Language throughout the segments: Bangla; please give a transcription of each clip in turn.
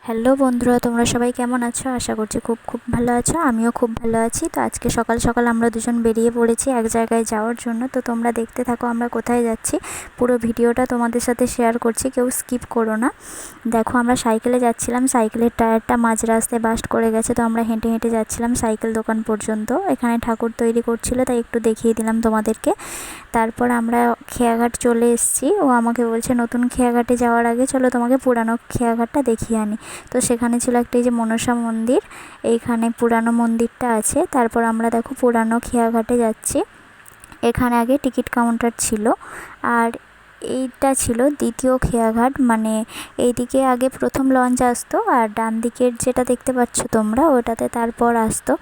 হ্যালো বন্ধুরা, তোমরা সবাই কেমন আছো? আশা করছি খুব ভালো আছো। আমিও খুব ভালো আছি। তো আজকে সকাল সকাল আমরা দুজন বেরিয়ে পড়েছি এক জায়গায় যাওয়ার জন্য। তো তোমরা দেখতে থাকো আমরা কোথায় যাচ্ছি। পুরো ভিডিওটা তোমাদের সাথে শেয়ার করছি, কেউ স্কিপ করো না। দেখো, আমরা সাইকেলে যাচ্ছিলাম, সাইকেলের টায়ারটা মাঝ রাস্তায় বাস্ট করে গেছে। তো আমরা হেঁটে হেঁটে যাচ্ছিলাম সাইকেল দোকান পর্যন্ত। এখানে ঠাকুর তৈরি করছিল, তাই একটু দেখিয়ে দিলাম তোমাদেরকে। তারপর আমরা খেয়াঘাট চলে এসেছি। ও আমাকে বলছে নতুন খেয়াঘাটে যাওয়ার আগে চলো তোমাকে পুরানো খেয়াঘাটটা দেখিয়ে আনি। তো সেখানে ছিল একটা এই যে মনসা মন্দির, এইখানে পুরানো মন্দিরটা আছে। তারপর আমরা দেখো পুরানো খেয়াঘাটে যাচ্ছি। এখানে আগে টিকিট কাউন্টার ছিল, আর এইটা ছিল দ্বিতীয় খেয়াঘাট। মানে এইদিকে আগে প্রথম লঞ্চ আসতো, আর ডান দিকের যেটা দেখতে পাচ্ছ তোমরা ওটাতে তারপর আসতো।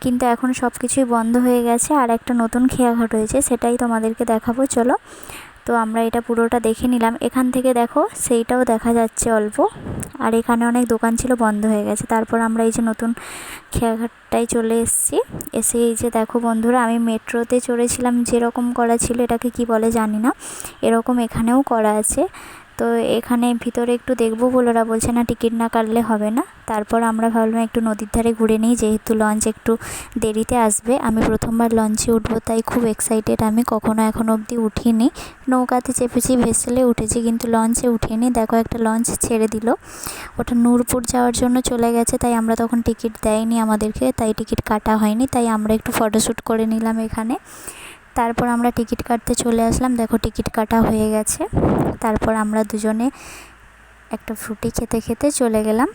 কিন্তু এখন সব কিছুই বন্ধ হয়ে গেছে, আর একটা নতুন খেয়াঘাট হয়েছে, সেটাই তোমাদেরকে দেখাবো চলো। তো আমরা এটা পুরোটা দেখে নিলাম। এখান থেকে দেখো সেইটাও দেখা যাচ্ছে অল্প, আর এখানে অনেক দোকান ছিল, বন্ধ হয়ে গেছে। তারপর আমরা এই যে নতুন খেয়াঘাটটায় চলে এসেছি। এসে এই যে দেখো বন্ধুরা, আমি মেট্রোতে চড়েছিলাম, যেরকম করা ছিল, এটাকে কি বলে জানি না, এরকম এখানেও করা আছে। তো এখানে ভিতরে একটু দেখবো বলে ওরা বলছে না টিকিট না কাটলে হবে না। তারপর আমরা ভাবলাম একটু নদীর ধারে ঘুরে নিই, যেহেতু লঞ্চ একটু দেরিতে আসবে। আমি প্রথমবার লঞ্চে উঠবো, তাই খুব এক্সাইটেড। আমি কখনো এখনো অবধি উঠিনি। নৌকাতে চেপেছি, ভেসেলে উঠেছি, কিন্তু লঞ্চে উঠিনি। দেখো একটা লঞ্চ ছেড়ে দিল, ওটা নূরপুর যাওয়ার জন্য চলে গেছে। তাই আমরা তখন টিকিট দেয়নি আমাদেরকে, তাই টিকিট কাটা হয়নি। তাই আমরা একটু ফটোশ্যুট করে নিলাম এখানে। তারপর আমরা টিকিট কাটতে চলে আসলাম। দেখো টিকিট কাটা হয়ে গেছে। তারপর আমরা দুজনে একটা ফ্রুটি খেতে খেতে চলে গেলাম।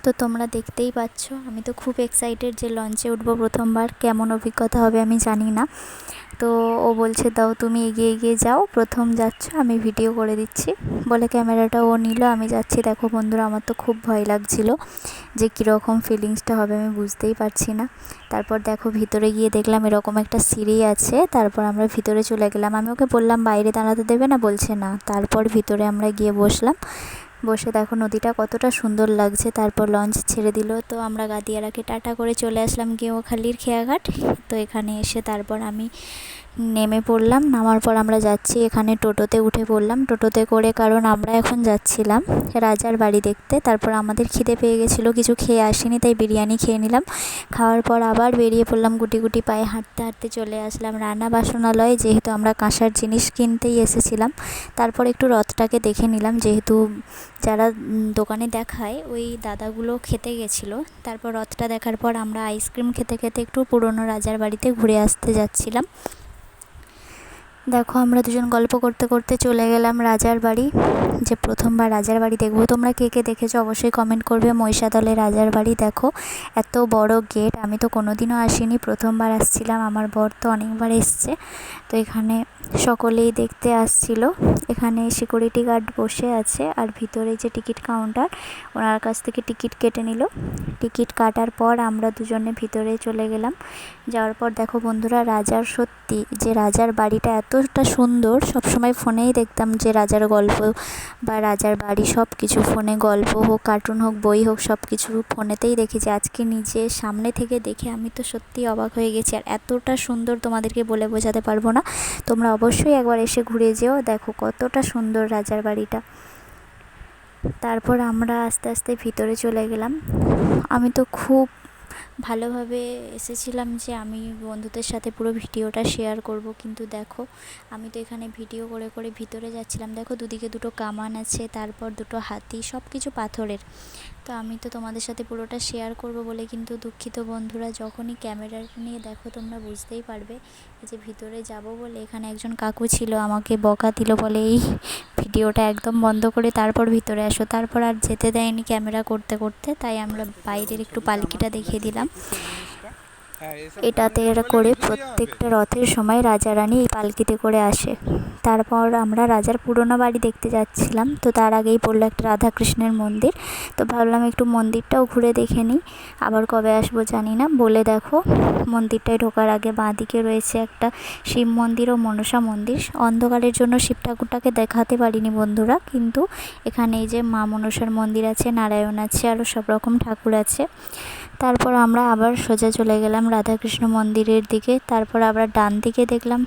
তো তোমরা দেখতেই পাচ্ছ, আমি তো খুব এক্সাইটেড যে লঞ্চে উঠবো প্রথমবার। কেমন অভিজ্ঞতা হবে আমি জানি না। তো ও বলছে দাও তুমি এগিয়ে এগিয়ে যাও, প্রথম যাচ্ছ, আমি ভিডিও করে দিচ্ছি বলে ক্যামেরাটা ও নিল। আমি যাচ্ছি। দেখো বন্ধুরা, আমার তো খুব ভয় লাগছিল যে কীরকম ফিলিংসটা হবে আমি বুঝতেই পারছি না। তারপর দেখো ভিতরে গিয়ে দেখলাম এরকম একটা সিঁড়ি আছে। তারপর আমরা ভিতরে চলে গেলাম। আমি ওকে বললাম বাইরে দাঁড়াতে দেবে না, বলছে না। তারপর ভিতরে আমরা গিয়ে বসলাম। বসে দেখো নদীটা কতটা সুন্দর লাগছে। তারপর লঞ্চ ছেড়ে দিল। তো আমরা গাদিয়ারাকে টাটা করে চলে আসলাম গেঁওখালির খেয়াঘাট। তো এখানে এসে তারপর আমি নেমে পড়লাম। নামার পর আমরা যাচ্ছি, এখানে টোটোতে উঠে পড়লাম। টোটোতে করে, কারণ আমরা এখন যাচ্ছিলাম রাজার বাড়ি দেখতে। তারপর আমাদের খিদে পেয়ে গেছিলো, কিছু খেয়ে আসিনি, তাই বিরিয়ানি খেয়ে নিলাম। খাওয়ার পর আবার বেরিয়ে পড়লাম, গুটি গুটি পায়ে হাঁটতে হাঁটতে চলে আসলাম রান্না বাসনালয়ে, যেহেতু আমরা কাঁসার জিনিস কিনতেই এসেছিলাম। তারপর একটু রথটাকে দেখে নিলাম, যেহেতু যারা দোকানে দেখায় ওই দাদাগুলো খেতে গেছিলো। তারপর রথটা দেখার পর আমরা আইসক্রিম খেতে খেতে একটু পুরনো রাজার বাড়িতে ঘুরে আসতে যাচ্ছিলাম। দেখো আমরা দুজন গল্প করতে করতে চলে গেলাম রাজার বাড়ি, যে প্রথমবার রাজার বাড়ি দেখবো। তোমরা কে কে দেখেছো অবশ্যই কমেন্ট করবে। মহিষাদলের রাজার বাড়ি দেখো, এত বড় গেট, আমি তো কোনোদিনও আসিনি, প্রথমবার আসছিলাম। আমার বর তো অনেকবার এসছে। তো এখানে সকলেই দেখতে আসছিল। এখানে সিকিউরিটি গার্ড বসে আছে, আর ভিতরে যে টিকিট কাউন্টার, ওনার কাছ থেকে টিকিট কেটে নিল। টিকিট কাটার পর আমরা দুজনে ভিতরে চলে গেলাম। যাওয়ার পর দেখো বন্ধুরা, রাজার সত্যি যে রাজার বাড়িটা এতটা সুন্দর। সবসময় ফোনেই দেখতাম যে রাজার গল্প বা রাজার বাড়ি সব কিছু, ফোনে গল্প হোক, কার্টুন হোক, বই হোক, সব কিছু ফোনেতেই দেখেছি। আজকে নিজে সামনে থেকে দেখে আমি তো সত্যি অবাক হয়ে গেছি। আর এতটা সুন্দর তোমাদেরকে বলে বোঝাতে পারবো না। তোমরা অবশ্যই একবার এসে ঘুরে যেও, দেখো কতটা সুন্দর রাজার বাড়িটা। তারপর আমরা আস্তে আস্তে ভিতরে চলে গেলাম। আমি তো খুব ভালোভাবে এসেছিলাম যে আমি বন্ধুদের সাথে পুরো ভিডিওটা শেয়ার করব, কিন্তু দেখো আমি তো এখানে ভিডিও করে করে ভিতরে যাচ্ছিলাম। দেখো দুদিকে দুটো কামান আছে, তারপর দুটো হাতি, সব কিছু পাথরের। তো আমি তো তোমাদের সাথে পুরোটা শেয়ার করব বলে কিন্তু দুঃখিত বন্ধুরা। যখনই ক্যামেরা নিয়ে দেখো তোমরা বুঝতেই পারবে। এই যে ভিতরে যাব বলে এখানে একজন কাকু ছিল, আমাকে বকা দিল, বলে এই ভিডিওটা একদম বন্ধ করে তারপর ভিতরে আসো। তারপর আর যেতে দেয়নি ক্যামেরা করতে করতে, তাই আমরা বাইরের একটু পালকিটা দেখিয়ে দিলাম। এটাতে করে প্রত্যেকটা রথের সময় রাজা রানী এই পালকিতে করে আসে। তারপর আমরা রাজার পুরনো বাড়ি দেখতে যাচ্ছিলাম। তো তার আগেই পড়লো একটা রাধাকৃষ্ণের মন্দির। তো ভাবলাম একটু মন্দিরটাও ঘুরে দেখে নিই, আবার কবে আসবো জানি না। বলে দেখো মন্দিরটায় ঢোকার আগে বাঁদিকে রয়েছে একটা শিব মন্দির ও মনসা মন্দির। অন্ধকারের জন্য শিব ঠাকুরটাকে দেখাতে পারিনি বন্ধুরা, কিন্তু এখানে এই যে মা মনসার মন্দির আছে, নারায়ণ আছে, আরও সব রকম ঠাকুর আছে। তারপর আমরা আবার সোজা চলে গেলাম রাধাকৃষ্ণ মন্দিরের দিকে। তারপর আবার ডান দিকে দেখলাম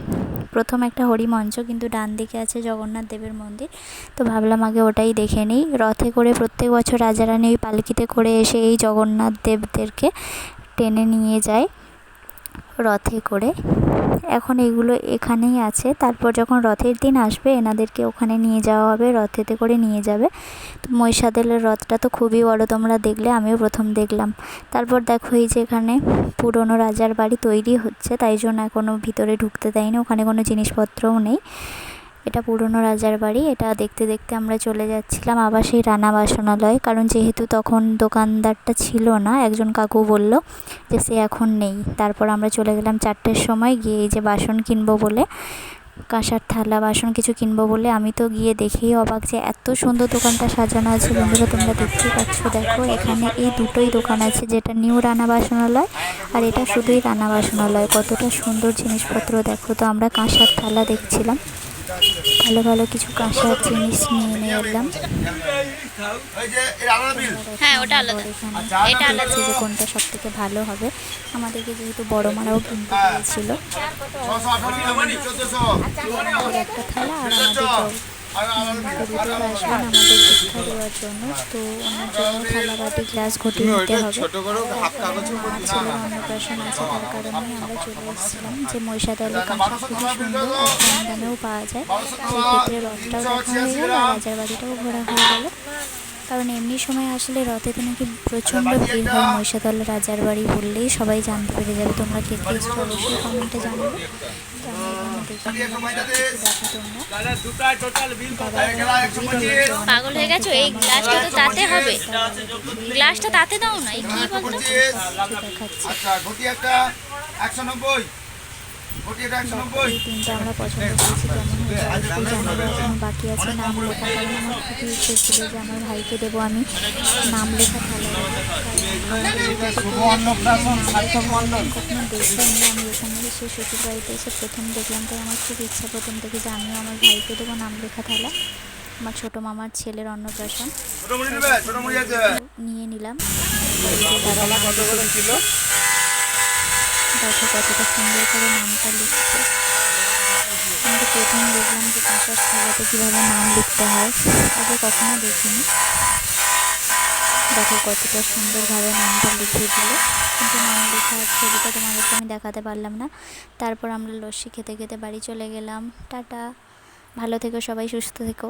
প্রথম একটা হরিমঞ্চ, কিন্তু ডান দিকে আছে জগন্নাথ দেবের মন্দির। তো ভাবলাম আগে ওটাই দেখে নিই। রথে করে প্রত্যেক বছর রাজারানি ওই পালকিতে করে এসে এই জগন্নাথ দেবদেরকে টেনে নিয়ে যায় রথে করে। এখন এগুলো এখানেই আছে, তারপর যখন রথের দিন আসবে এনাদেরকে ওখানে নিয়ে যাওয়া হবে, রথেতে করে নিয়ে যাবে। তো মহিষাদলের রথটা তো খুবই বড়, তোমরা দেখলে, আমিও প্রথম দেখলাম। তারপর দেখো এই যে এখানে পুরনো রাজার বাড়ি তৈরি হচ্ছে, তাই জন্য এখনও ভিতরে ঢুকতে দেয়নি, ওখানে কোনো জিনিসপত্রও নেই। এটা পুরনো রাজার বাড়ি। এটা দেখতে দেখতে আমরা চলে যাচ্ছিলাম আবার সেই রানা বাসনালয়, কারণ যেহেতু তখন দোকানদারটা ছিল না, একজন কাকু বলল যে সে এখন নেই। তারপর আমরা চলে গেলাম 4টের সময়, গিয়ে এই যে বাসন কিনবো বলে, কাঁসার থালা বাসন কিছু কিনবো বলে। আমি তো গিয়ে দেখেই অবাক যে এত সুন্দর দোকানটা সাজানো আছে। বন্ধুরা তোমরা দেখতেই পাচ্ছ, দেখো এখানে এই দুটোই দোকান আছে, যেটা নিউ রানা বাসনালয় আর এটা শুধুই রানা বাসনালয়। কতটা সুন্দর জিনিসপত্র দেখো। তো আমরা কাঁসার থালা দেখছিলাম, ভালো ভালো কিছু কাঁসার জিনিস নিয়ে এলাম। হ্যাঁ, ওটা আলাদা, এটা আলাদা। যে কোনটা সব থেকে ভালো হবে। আমাদেরকে যেহেতু বড় মারাও কিনতে দিয়েছিল একটা থালা, আর আমাদের পুরোহিতরা আসবেন আমাদের দীক্ষা দেওয়ার জন্য, তো ওনার জন্য থালা বাটি গ্লাস ঘটি নিতে হবে। ছেলের অন্নপ্রাশন আছে, তার কারণেই আমরা চলে এসেছিলাম। যে মহিষাদলের কাঁসা খুবই সুন্দর আর কম দামেও পাওয়া যায়। সেক্ষেত্রে রথটাও দেখা হয়ে গেল আর রাজার বাড়িটাও ঘোরা হয়ে গেল। কারণ এমনি সময় আসলে রথেতে নাকি প্রচণ্ড ভিড় হয় মহিষাদল রাজার বাড়ি বললেই সবাই জানতে পেরে যাবে। তোমরা কে কে এসছো অবশ্যই কমেন্টে জানাবে। তো আমি এখানে দেখো পাগল হয়ে গেছো? এই গ্লাসটা তো তাতে হবে, গ্লাসটা তাতে দাও না। এই কি বলতো? তিনটা আমরা পছন্দ করেছি, কেমন হয়েছে জানাবো। এখনো বাকি আছে নাম লেখা, কারণ আমার খুবই ইচ্ছে ছিল যে আমার ভাইকে দেবো আমি নাম লেখা থালা। কখনো দেখিনি, আমি এখানে এসে শ্বশুর বাড়িতে এসে প্রথম দেখলাম, তাই আমার খুব ইচ্ছা প্রথম থেকে যে আমিও আমার ভাইকে দেবো নাম লেখা থালা। আমার ছোটো মামার ছেলের অন্নপ্রাশন নিয়ে নিলাম। দেখো কতটা সুন্দর করে নামটা লিখছে। আমি তো প্রথম দেখলাম যে কাঁসার থালাতে কীভাবে নাম লিখতে হয়, আগে কখনো দেখিনি। দেখো কতটা সুন্দরভাবে নামটা লিখে দিল, কিন্তু নাম লেখার ছবিটা তোমাদেরকে আমি দেখাতে পারলাম না। তারপর আমরা লস্যি খেতে খেতে বাড়ি চলে গেলাম। টাটা, ভালো থেকো সবাই, সুস্থ থেকো।